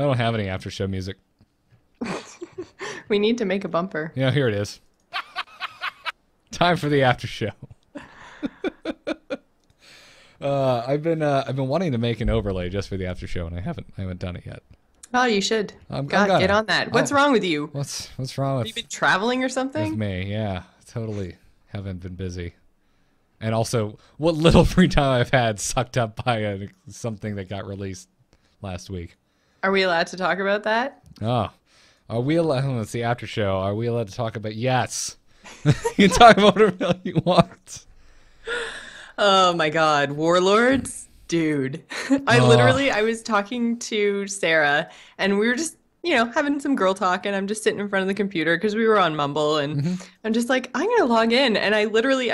I don't have any after show music. We need to make a bumper. Yeah, here it is. Time for the after show. I've been wanting to make an overlay just for the after show, and I haven't done it yet. Oh, you should. I'm God, gonna. get on that. What's wrong with you? What's wrong Have you with been traveling or with something? me? Yeah, totally. Haven't been busy. And also, what little free time I've had sucked up by something that got released last week. Are we allowed to talk about that? Oh, are we allowed? It's the after show. Are we allowed to talk about? Yes. You can talk about whatever the hell you want. Oh my God, Warlords? Dude. I was talking to Sarah and we were just, having some girl talk and I'm just sitting in front of the computer because we were on Mumble and I'm just like, I'm going to log in. And I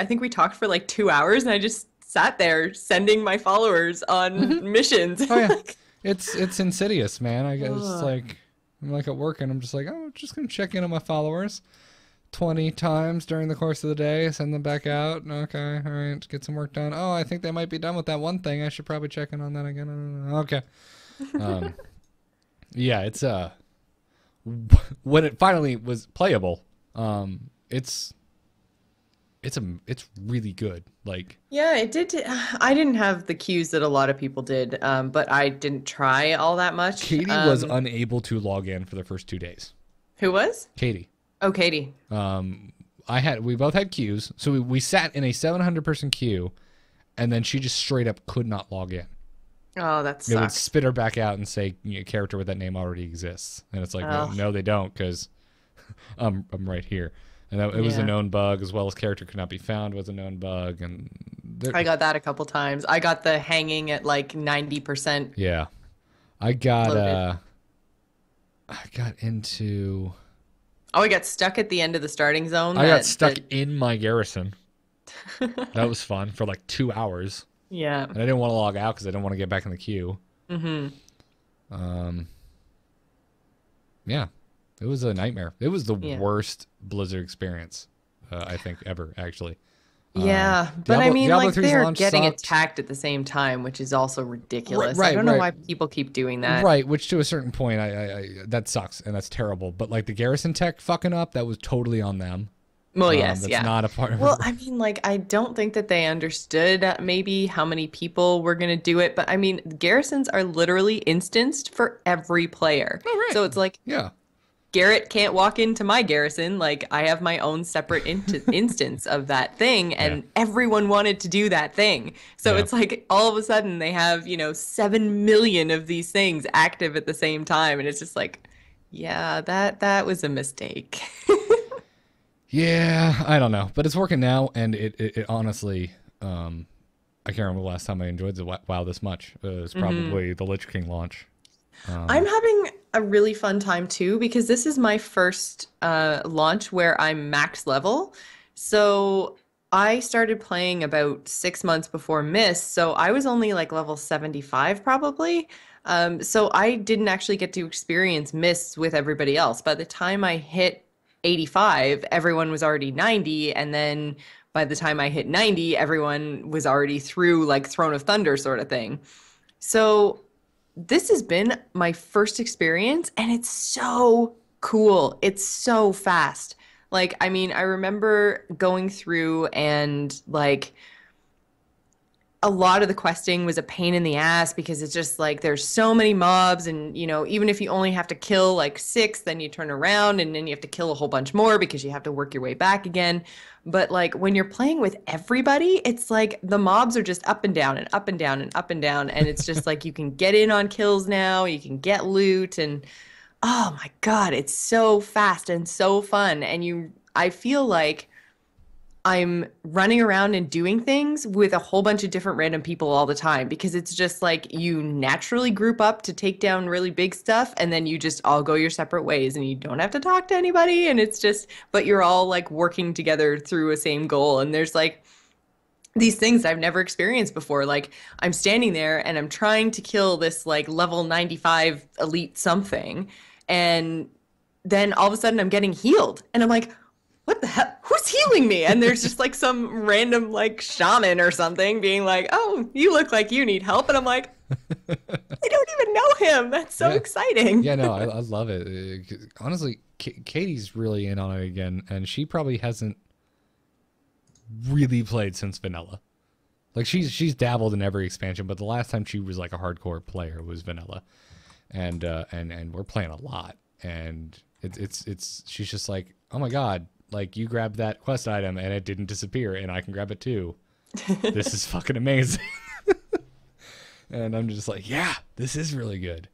think we talked for like 2 hours and I just sat there sending my followers on missions. Oh yeah. It's insidious, man. I guess it's like, I'm like at work and I'm just like, oh, just going to check in on my followers 20 times during the course of the day, send them back out. Okay, all right, get some work done. Oh, I think they might be done with that one thing. I should probably check in on that again. Okay. Yeah, it's when it finally was playable, it's really good. Like, Yeah, it did. I didn't have the cues that a lot of people did, but I didn't try all that much. Katie was unable to log in for the first 2 days. Who was? Katie. Oh, Katie. We both had queues, so we sat in a 700-person queue, and then she just straight up could not log in. Oh, that It would sucks. spit her back out and say, character with that name already exists, and it's like, no, they don't, because I'm right here. And it was a Yeah. known bug, as well as character could not be found was a known bug, and I got that a couple times. I got the hanging at like 90%. yeah, I got Loaded. I got into. Oh, I got stuck at the end of the starting zone. I got stuck in my garrison. That was fun for like 2 hours. Yeah. And I didn't want to log out because I didn't want to get back in the queue. Yeah, it was a nightmare. It was the worst Blizzard experience, I think, ever, actually. Yeah, but I mean, Diablo like 3's they're launch getting sucked. attacked at the same time, which is also ridiculous. Right, I don't know right. why people keep doing that. Right, which to a certain point, I that sucks and that's terrible. But like the garrison tech fucking up, that was totally on them. Well, yes, That's yeah. not a part of Well, it. I mean, like, I don't think that they understood maybe how many people were going to do it. But I mean, garrisons are literally instanced for every player. Oh, right. So it's like, Yeah. Garrett can't walk into my garrison. Like, I have my own separate instance of that thing, and everyone wanted to do that thing. So Yeah. it's like all of a sudden they have, 7 million of these things active at the same time. And it's just like, yeah, that was a mistake. Yeah, I don't know, but it's working now, and it honestly, I can't remember the last time I enjoyed the WoW this much. It's probably the Lich King launch. I'm having a really fun time too because this is my first launch where I'm max level. So I started playing about 6 months before Mist, so I was only like level 75 probably. So I didn't actually get to experience Mists with everybody else. By the time I hit 85, everyone was already 90, and then by the time I hit 90, everyone was already through like Throne of Thunder sort of thing. So this has been my first experience and it's so cool. It's so fast. Like, I mean, I remember going through and like a lot of the questing was a pain in the ass because it's just like there's so many mobs and even if you only have to kill like 6, then you turn around and then you have to kill a whole bunch more because you have to work your way back again. But like when you're playing with everybody, it's like the mobs are just up and down and up and down and up and down, and it's just like you can get in on kills now, you can get loot, and oh my God, it's so fast and so fun. And I feel like I'm running around and doing things with a whole bunch of different random people all the time because it's just like you naturally group up to take down really big stuff and then you just all go your separate ways and you don't have to talk to anybody, and it's just, but you're all like working together through a same goal. And there's like these things I've never experienced before. Like I'm standing there and I'm trying to kill this like level 95 elite something, and then all of a sudden I'm getting healed and I'm like, what the hell? Who's healing me? And there's just like some random like shaman or something being like, oh, you look like you need help. And I'm like, I don't even know him. That's so Yeah. exciting. Yeah, no, I love it. Honestly, Katie's really in on it again, and she probably hasn't really played since vanilla. Like she's dabbled in every expansion, but the last time she was like a hardcore player was vanilla, and we're playing a lot, and it's she's just like, oh my god, like you grabbed that quest item and it didn't disappear, and I can grab it too. This is fucking amazing. And I'm just like, yeah, this is really good.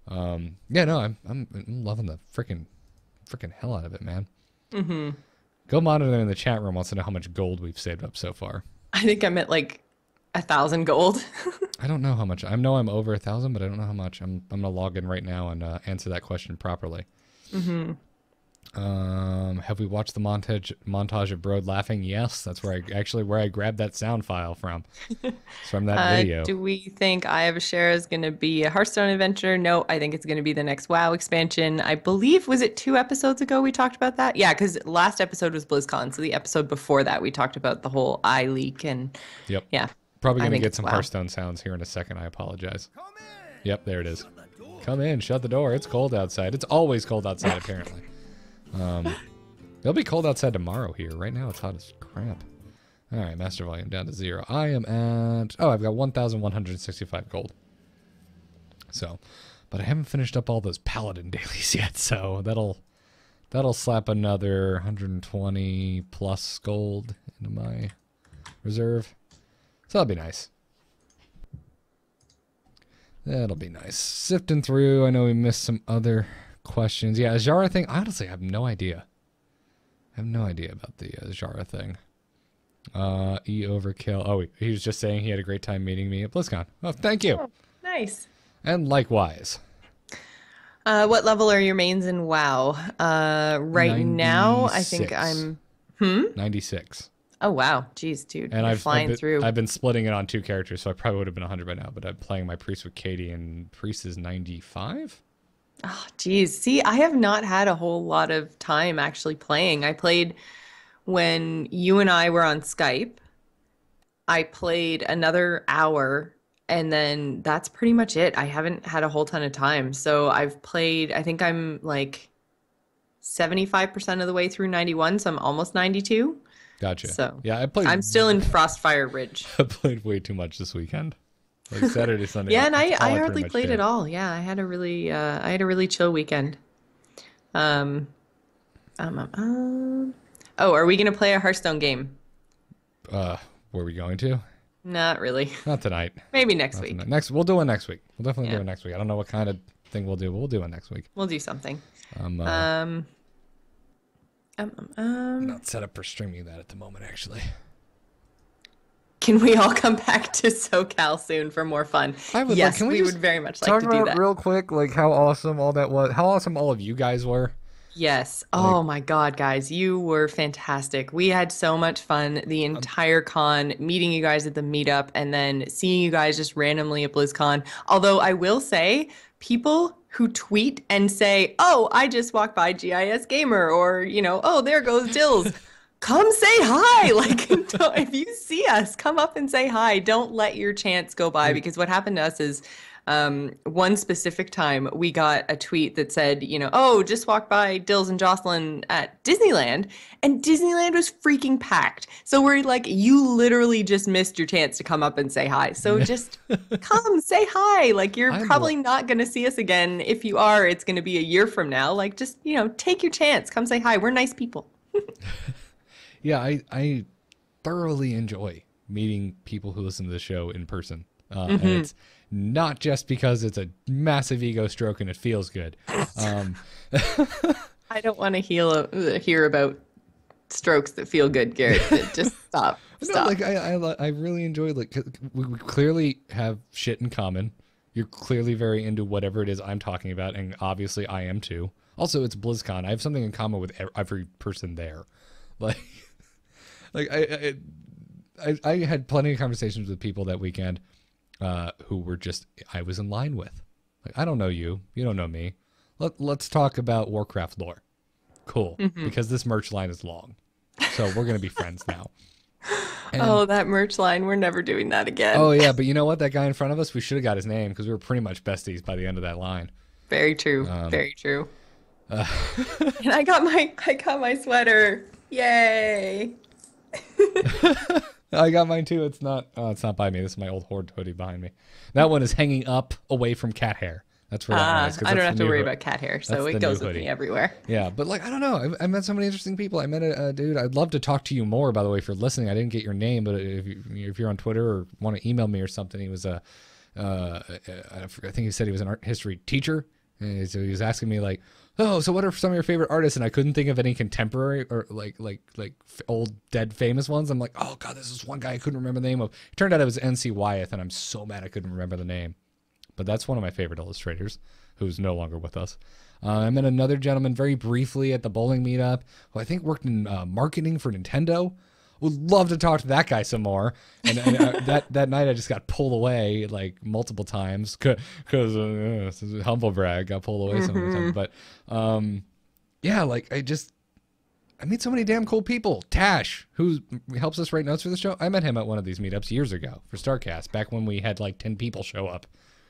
Yeah, no, I'm loving the freaking hell out of it, man. Mm-hmm. Go Monitor in the chat room wants to know how much gold we've saved up so far. I think I'm at like 1,000 gold. I don't know how much. I know I'm over 1,000, but I don't know how much. I'm gonna log in right now and answer that question properly. Mm-hmm. Have we watched the montage of Broad laughing? Yes, that's where I grabbed that sound file from. It's from that video. Do we think Eye of Ashera is going to be a Hearthstone adventure? No, I think it's going to be the next WoW expansion. I believe, was it 2 episodes ago we talked about that? Yeah, because last episode was BlizzCon, so the episode before that we talked about the whole eye leak and Yep. yeah. Probably I gonna think get it's some WoW. Hearthstone sounds here in a second. I apologize. Yep, there it is. Come in, shut the door. It's cold outside. It's always cold outside, apparently. It'll be cold outside tomorrow here. Right now it's hot as crap. All right, master volume down to 0. I am at... Oh, I've got 1,165 gold. So, but I haven't finished up all those paladin dailies yet, so that'll slap another 120 plus gold into my reserve. So that'll be nice. That'll be nice. Sifting through, I know we missed some other questions. Yeah, Azara thing, honestly, I have no idea. I have no idea about the Azara thing. E Overkill. Oh, he was just saying he had a great time meeting me at BlizzCon. Oh, thank you. Oh, nice. And likewise. What level are your mains in WoW? Right now, I think 96. I'm... 96. Oh, wow. Jeez, dude. And You're flying through. I've been splitting it on 2 characters, so I probably would have been 100 by now, but I'm playing my priest with Katie, and priest is 95? Oh, geez. See, I have not had a whole lot of time actually playing. I played when you and I were on Skype. I played another hour, and then that's pretty much it. I haven't had a whole ton of time. So I've played, I think I'm like 75% of the way through 91, so I'm almost 92. Gotcha. So yeah, I'm still in Frostfire Ridge. I played way too much this weekend. Like Saturday, Sunday. Yeah, and that's all I pretty hardly much played did. at all. Yeah, I had a really chill weekend. Oh, are we gonna play a Hearthstone game? Were we going to? Not really. Not tonight. Maybe next Not week. tonight. We'll do one next week. We'll definitely Yeah. do it next week. I don't know what kind of thing we'll do, but we'll do it next week. We'll do something. I'm Um, not set up for streaming that at the moment, actually. Can we all come back to SoCal soon for more fun? I would. Yes, Like, can we we just would very much like talk to do about that. real quick, like how awesome all that was? How awesome all of you guys were? Yes. Oh my God, guys, you were fantastic. We had so much fun the entire con, meeting you guys at the meetup and then seeing you guys just randomly at BlizzCon. Although I will say, people who tweet and say, "Oh, I just walked by GIS Gamer," or, "Oh, there goes Dills." Come say hi. Like, if you see us, come up and say hi. Don't let your chance go by, because what happened to us is one specific time we got a tweet that said, "Oh, just walked by Dills and Jocelyn at Disneyland," and Disneyland was freaking packed. So we're like, you literally just missed your chance to come up and say hi. So just come say hi. Like, you're probably not going to see us again. If you are, it's going to be a year from now. Like, just, take your chance. Come say hi. We're nice people. Yeah, I thoroughly enjoy meeting people who listen to the show in person. And it's not just because it's a massive ego stroke and it feels good. I don't want to hear about strokes that feel good, Garrett. Just stop. No, like I really enjoy, like, 'cause we clearly have shit in common. You're clearly very into whatever it is I'm talking about, and obviously I am too. Also, it's BlizzCon. I have something in common with every person there. Like, I had plenty of conversations with people that weekend who were just I was in line with. Like, I don't know you. You don't know me. Let's talk about Warcraft lore. Cool. Because this merch line is long. So we're going to be friends now. And Oh, that merch line. We're never doing that again. oh yeah, but you know what? That guy in front of us, we should have got his name because we were pretty much besties by the end of that line. Very true. Um, Very true. And I got my sweater. Yay. I got mine too. It's not by me. This is my old Horde hoodie behind me. That one is hanging up away from cat hair. That's where that one is. 'Cause I don't that's have the to worry new about cat hair, so that's the it new goes with hoodie. me everywhere. Yeah, but like I don't know. I met so many interesting people. I met a dude. I'd love to talk to you more. By the way, if you're listening, I didn't get your name, but if you're on Twitter or want to email me or something, he was I think he said he was an art history teacher, and so he was asking me like, oh, so what are some of your favorite artists? And I couldn't think of any contemporary or like old dead famous ones. I'm like, oh god, this is one guy I couldn't remember the name of. It turned out it was N.C. Wyeth, and I'm so mad I couldn't remember the name. But that's one of my favorite illustrators, who's no longer with us. I met another gentleman very briefly at the bowling meetup, who I think worked in marketing for Nintendo. Would love to talk to that guy some more. And that night I just got pulled away like multiple times because humble brag, got pulled away so many times. But yeah, like I meet so many damn cool people. Tash, who helps us write notes for the show, I met him at one of these meetups years ago for StarCast, back when we had like 10 people show up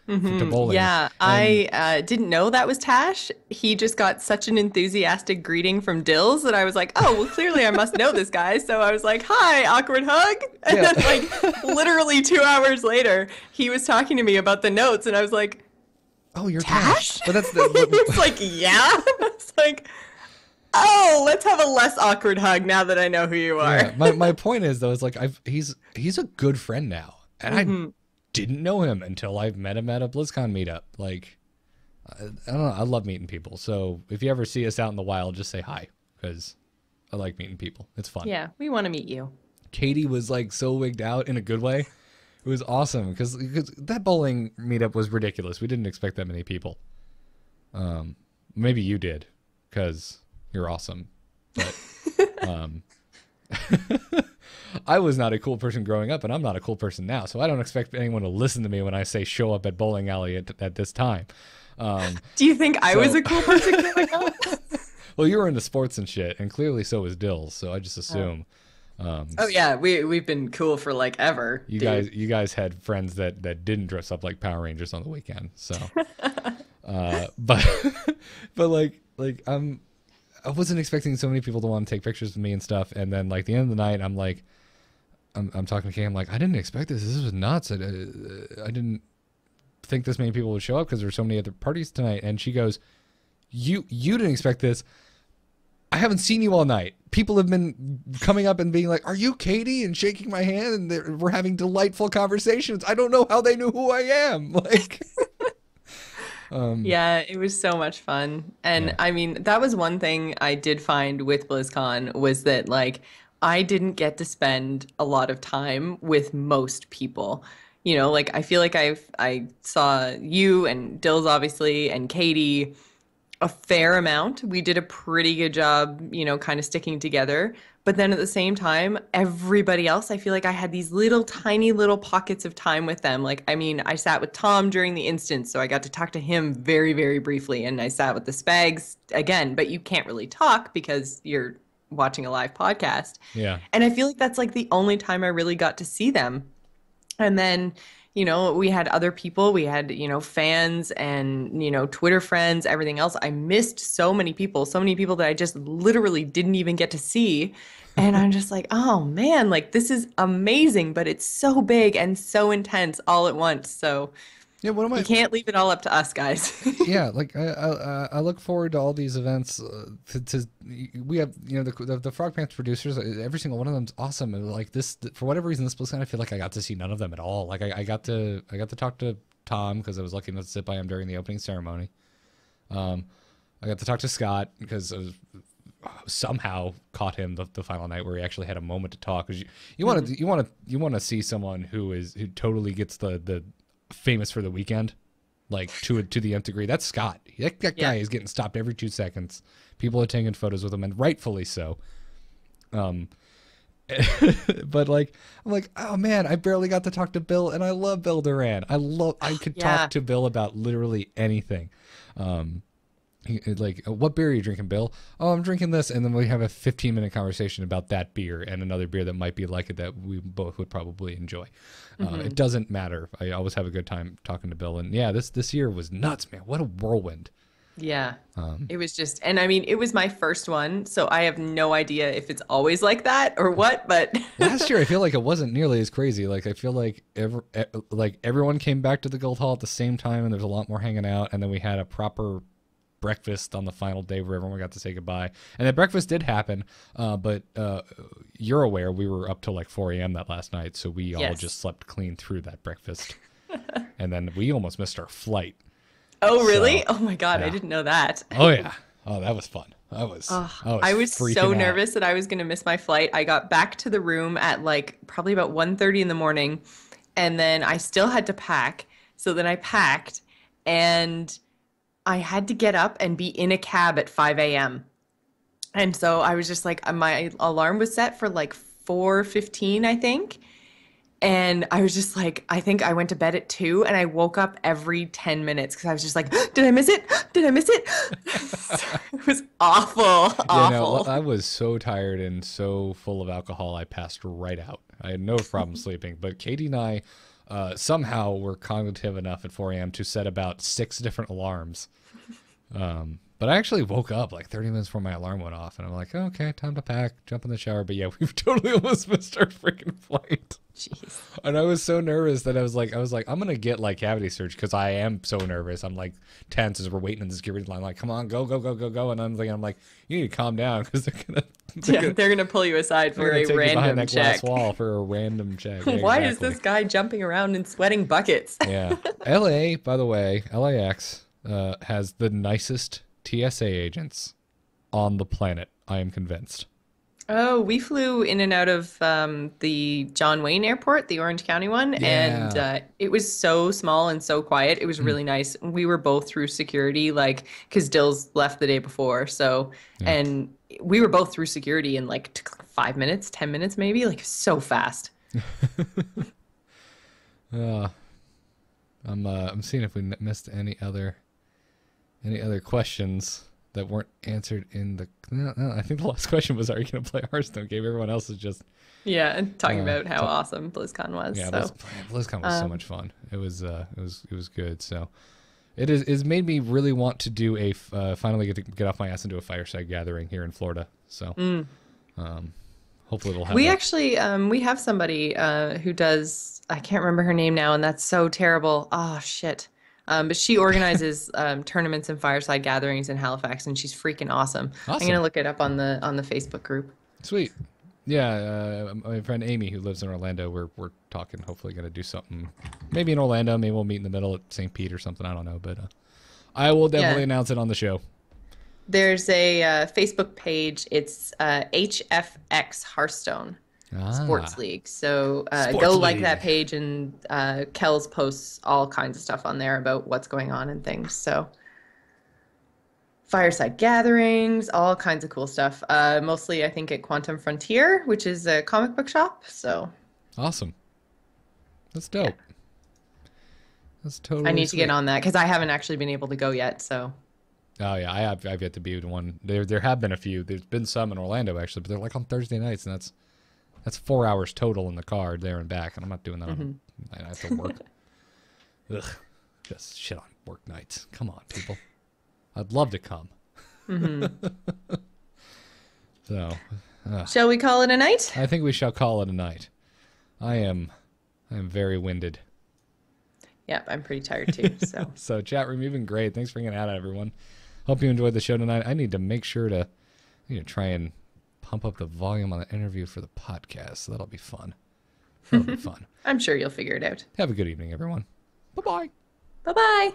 to bowling. Yeah, And I didn't know that was Tash. He just got such an enthusiastic greeting from Dills that I was like, oh, well, clearly I must know this guy. So I was like, hi, awkward hug. And Yeah. then, like, literally 2 hours later, he was talking to me about the notes, and I was like, oh, you're Tash? But that's He was like, yeah. I was like, oh, let's have a less awkward hug now that I know who you are. yeah. My point is though, is like he's a good friend now, and I didn't know him until I met him at a BlizzCon meetup. Like, I don't know. I love meeting people. So if you ever see us out in the wild, just say hi, because I like meeting people. It's fun. Yeah, we want to meet you. Katie was like so wigged out in a good way. It was awesome because that bowling meetup was ridiculous. We didn't expect that many people. Maybe you did, because you're awesome. But I was not a cool person growing up, and I'm not a cool person now, so I don't expect anyone to listen to me when I say show up at bowling alley at this time. Do you think I was a cool person growing up? Well, you were into sports and shit, and clearly so was Dills, so I just assume. Oh yeah, we've been cool for like ever. You guys had friends that didn't dress up like Power Rangers on the weekend, so. But like I wasn't expecting so many people to want to take pictures of me and stuff, and then like the end of the night, I'm like, I'm talking to Kay. I'm like, I didn't expect this. This was nuts. I didn't think this many people would show up because there were so many other parties tonight. And she goes, you didn't expect this. I haven't seen you all night. People have been coming up and being like, are you Katie? And shaking my hand, and we're having delightful conversations. I don't know how they knew who I am. Like, Yeah, it was so much fun. And yeah. I mean, that was one thing I did find with BlizzCon was that like I didn't get to spend a lot of time with most people. You know, like I feel like I saw you and Dills obviously and Katie a fair amount. We did a pretty good job, you know, kind of sticking together. But then at the same time, everybody else, I feel like I had these little tiny little pockets of time with them. Like, I mean, I sat with Tom during the instance, so I got to talk to him very, very briefly. And I sat with the Spags again, but you can't really talk because you're watching a live podcast. Yeah. And I feel like that's like the only time I really got to see them. And then, you know, we had other people, we had, you know, fans and, you know, Twitter friends, everything else. I missed so many people that I just literally didn't even get to see. And I'm just like, oh man, like this is amazing, but it's so big and so intense all at once. So Yeah, what am I? you can't leave it all up to us, guys. Yeah, like I look forward to all these events. We have, you know, the Frog Pants producers. Every single one of them's awesome. And like this, for whatever reason, this BlizzCon, I feel like I got to see none of them at all. Like I got to talk to Tom because I was lucky enough to sit by him during the opening ceremony. I got to talk to Scott because I was somehow caught him the final night where he actually had a moment to talk. Because you want to see someone who totally gets the famous for the weekend, like to the nth degree. That's Scott. That guy is getting stopped every 2 seconds. People are taking photos with him, and rightfully so. But like, I'm like, oh man, I barely got to talk to Bill, and I love Bill Duran. I could talk to Bill about literally anything. Like, what beer are you drinking, Bill? Oh, I'm drinking this. And then we have a 15-minute conversation about that beer and another beer that might be like it that we both would probably enjoy. It doesn't matter. I always have a good time talking to Bill. And yeah, this year was nuts, man. What a whirlwind. Yeah. It was just, and I mean, it was my first one, so I have no idea if it's always like that or what, but Last year, I feel like it wasn't nearly as crazy. Like, I feel like everyone came back to the Guild Hall at the same time, and there's a lot more hanging out. And then we had a proper breakfast on the final day where everyone got to say goodbye. And the breakfast did happen, but you're aware we were up till like 4 a.m. that last night, so we all just slept clean through that breakfast. And then we almost missed our flight. Oh, really? So, Oh my God, yeah. I didn't know that. Oh yeah. Oh, that was fun. I was so freaking nervous out. that I was going to miss my flight. I got back to the room at like probably about 1:30 in the morning, and then I still had to pack. So then I packed, and I had to get up and be in a cab at 5 a.m. And so I was just like, my alarm was set for like 4:15, I think. And I was just like, I think I went to bed at 2 and I woke up every 10 minutes because I was just like, did I miss it? Did I miss it? It was awful, Yeah, no, awful. I was so tired and so full of alcohol, I passed right out. I had no problem sleeping, but Katie and I somehow were cognitive enough at 4 a.m. to set about 6 different alarms. But I actually woke up like 30 minutes before my alarm went off, and I'm like, oh, okay, time to pack, jump in the shower. But yeah, we've totally almost missed our freaking flight. Jeez. And I was so nervous that I was like, I'm gonna get like cavity surge because I am so nervous. I'm like tense as we're waiting in the security line. Like, come on, go, go, go, go, go. And I'm like, you need to calm down because They're gonna pull you aside for a take you behind random that check. glass wall for a random check. Yeah, Why is exactly. this guy jumping around and sweating buckets? Yeah. LA, by the way, LAX has the nicest TSA agents on the planet. I am convinced. Oh, we flew in and out of the John Wayne Airport, the Orange County one, and Yeah. it was so small and so quiet. It was really nice. We were both through security, like, because Dills left the day before, so, and we were both through security in like 5 minutes, 10 minutes maybe, like so fast. I'm seeing if we missed any other questions that weren't answered in the. No, I think the last question was, "Are you going to play Hearthstone?" Game. Everyone else is just And talking about how awesome BlizzCon was. yeah. So. BlizzCon was so much fun. It was good. So it's made me really want to do a finally get off my ass and do a fireside gathering here in Florida. So hopefully we'll have. We actually we have somebody who does. I can't remember her name now, and that's so terrible. Oh shit. But she organizes tournaments and fireside gatherings in Halifax, and she's freaking awesome. I'm gonna look it up on the Facebook group. Sweet. Yeah, my friend Amy, who lives in Orlando, we're talking. Hopefully, gonna do something. Maybe in Orlando. Maybe we'll meet in the middle at St. Pete or something. I don't know, but I will definitely announce it on the show. There's a Facebook page. It's HFX Hearthstone Sports League. So go like that page, and Kells posts all kinds of stuff on there about what's going on and things. So fireside gatherings, all kinds of cool stuff. Mostly, I think, at Quantum Frontier, which is a comic book shop. So awesome. That's dope. Yeah. That's totally. I need to sweet. get on that because I haven't actually been able to go yet. So. Oh yeah, I've yet to be to one. There have been a few. There's been some in Orlando actually, but they're like on Thursday nights, and that's 4 hours total in the car there and back, and I'm not doing that. I have to work. Ugh, just shit on work nights. Come on, people. I'd love to come. So, Shall we call it a night? I think we shall call it a night. I am very winded. Yep, I'm pretty tired too. So. So chat room, you've been great. Thanks for hanging out, everyone. Hope you enjoyed the show tonight. I need to make sure to try and pump up the volume on the interview for the podcast. So that'll be fun. That'll be fun. I'm sure you'll figure it out. Have a good evening, everyone. Bye-bye. Bye-bye.